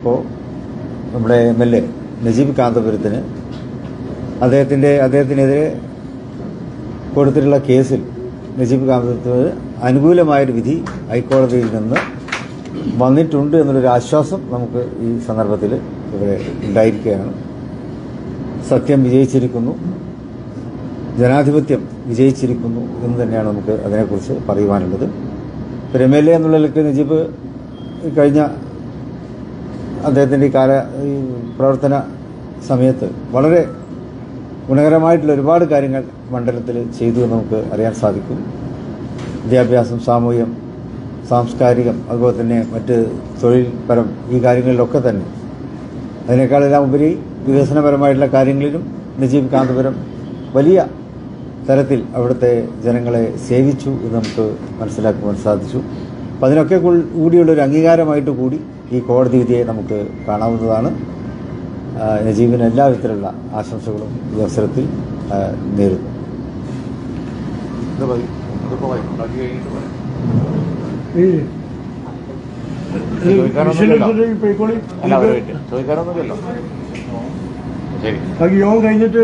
ഇപ്പോൾ നമ്മുടെ MLA നജീബ് കാന്തപുരത്തിന് അദ്ദേഹത്തിനെതിരെ കൊടുത്തിട്ടുള്ള കേസിൽ നജീബ് കാന്തപുരത്തിന് അനുകൂലമായൊരു വിധി ഹൈക്കോടതിയിൽ നിന്ന് വന്നിട്ടുണ്ട് എന്നുള്ളൊരു ആശ്വാസം നമുക്ക് ഈ സന്ദർഭത്തിൽ ഇവിടെ ഉണ്ടായിരിക്കുകയാണ്. സത്യം വിജയിച്ചിരിക്കുന്നു, ജനാധിപത്യം വിജയിച്ചിരിക്കുന്നു എന്ന് തന്നെയാണ് നമുക്ക് അതിനെക്കുറിച്ച് പറയുവാനുള്ളത്. ഒരു MLA എന്നുള്ളതിലേക്ക് നജീബ് കഴിഞ്ഞ അദ്ദേഹത്തിൻ്റെ ഈ പ്രവർത്തന സമയത്ത് വളരെ ഗുണകരമായിട്ടുള്ള ഒരുപാട് കാര്യങ്ങൾ മണ്ഡലത്തിൽ ചെയ്തു എന്ന് നമുക്ക് അറിയാൻ സാധിക്കും. വിദ്യാഭ്യാസം, സാമൂഹ്യം, സാംസ്കാരികം, അതുപോലെ തന്നെ മറ്റ് തൊഴിൽപരം ഈ കാര്യങ്ങളിലൊക്കെ തന്നെ അതിനേക്കാളെല്ലാം ഉപരി വികസനപരമായിട്ടുള്ള കാര്യങ്ങളിലും നജീബ് കാന്തപുരം വലിയ തരത്തിൽ അവിടുത്തെ ജനങ്ങളെ സേവിച്ചു എന്ന് നമുക്ക് മനസ്സിലാക്കുവാൻ സാധിച്ചു. അപ്പം അതിനൊക്കെ കൂടിയുള്ളൊരു അംഗീകാരമായിട്ട് കൂടി ഈ കോടതി വിധിയെ നമുക്ക് കാണാവുന്നതാണ്. നജീബിന് എല്ലാവിധത്തിലുള്ള ആശംസകളും ഈ അവസരത്തിൽ നേരുന്നു. ചോദിക്കാനൊന്നുമില്ലല്ലോ. കഴിഞ്ഞിട്ട്